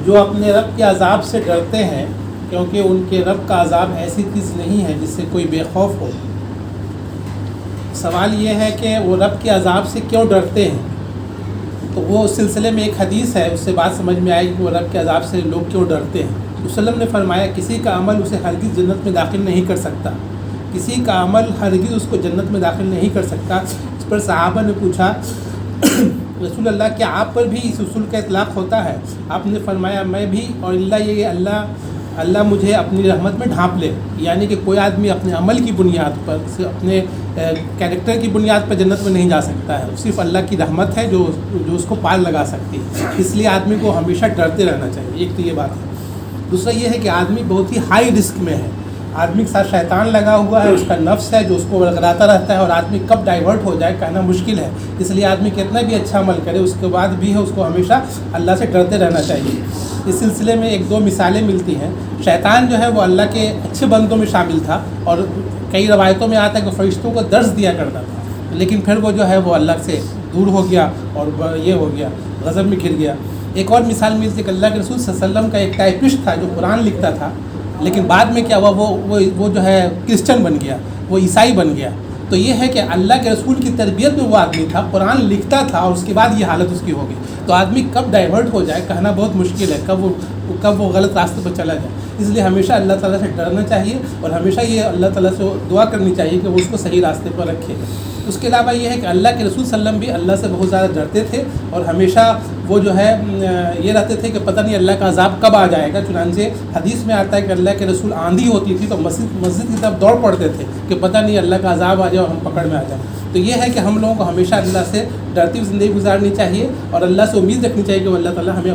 جو اپنے رب کے عذاب سے ڈرتے ہیں کیونکہ ان کے رب کا عذاب ایسی چیز نہیں ہے جس سے کوئی بے خوف ہو۔ سوال یہ ہے کہ وہ رب کے عذاب سے کیوں ڈرتے ہیں، تو وہ اس سلسلے میں ایک حدیث ہے، اس سے بات سمجھ میں آئے گی کہ وہ رب کے عذاب سے لوگ کیوں ڈرتے ہیں۔ وسلم نے فرمایا کسی کا عمل اسے ہرگز جنت میں داخل نہیں کر سکتا، کسی کا عمل ہرگز اس کو جنت میں داخل نہیں کر سکتا۔ اس پر صحابہ نے پوچھا رسول اللہ کیا آپ پر بھی اس اصول کا اطلاق ہوتا ہے؟ آپ نے فرمایا میں بھی، اور اللہ مجھے اپنی رحمت میں ڈھانپ لے، یعنی کہ کوئی آدمی اپنے عمل کی بنیاد پر، اپنے کیریکٹر کی بنیاد پر جنت میں نہیں جا سکتا ہے، صرف اللہ کی رحمت ہے جو اس کو پار لگا سکتی ہے۔ اس لیے آدمی کو ہمیشہ ڈرتے رہنا چاہیے، ایک تو یہ بات ہے۔ دوسرا یہ ہے کہ آدمی بہت ہی ہائی رسک میں ہے، آدمی کے ساتھ شیطان لگا ہوا ہے، اس کا نفس ہے جو اس کو ورگلاتا رہتا ہے، اور آدمی کب ڈائیورٹ ہو جائے کہنا مشکل ہے۔ اس لیے آدمی کتنا بھی اچھا عمل کرے اس کے بعد بھی ہے اس کو ہمیشہ اللہ سے ڈرتے رہنا چاہیے۔ اس سلسلے میں ایک دو مثالیں ملتی ہیں۔ شیطان جو ہے وہ اللہ کے اچھے بندوں میں شامل تھا، اور کئی روایتوں میں آتا ہے کہ فرشتوں کو درس دیا کرتا تھا، لیکن پھر وہ جو ہے وہ اللہ سے دور ہو گیا اور یہ ہو گیا، غضب میں گر گیا۔ ایک اور مثال ملتی ہے کہ اللہ کے رسول صلی اللہ علیہ وسلم کا ایک ٹائپسٹ تھا جو قرآن لکھتا تھا، لیکن بعد میں کیا ہوا، وہ جو ہے کرسچن بن گیا، وہ عیسائی بن گیا۔ تو یہ ہے کہ اللہ کے رسول کی تربیت میں وہ آدمی تھا، قرآن لکھتا تھا، اور اس کے بعد یہ حالت اس کی ہو گئی۔ تو آدمی کب ڈائیورٹ ہو جائے کہنا بہت مشکل ہے، کب وہ غلط راستے پر چلا جائے۔ اس لیے ہمیشہ اللہ تعالیٰ سے ڈرنا چاہیے، اور ہمیشہ یہ اللہ تعالیٰ سے دعا کرنی چاہیے کہ وہ اس کو صحیح راستے پر رکھے۔ اس کے علاوہ یہ ہے کہ اللہ کے رسول صلی اللہ علیہ وسلم بھی اللہ سے بہت زیادہ ڈرتے تھے، اور ہمیشہ وہ جو ہے یہ رہتے تھے کہ پتہ نہیں اللہ کا عذاب کب آ جائے گا۔ چنانچہ حدیث میں آتا ہے کہ اللہ کے رسول آندھی ہوتی تھی تو مسجد کی طرف دوڑ پڑتے تھے کہ پتہ نہیں اللہ کا عذاب آ جائے اور ہم پکڑ میں آ جائیں۔ تو یہ ہے کہ ہم لوگوں کو ہمیشہ اللہ سے ڈرتی ہوئی زندگی گزارنی چاہیے، اور اللہ سے امید رکھنی چاہیے کہ وہ اللہ تعالیٰ ہمیں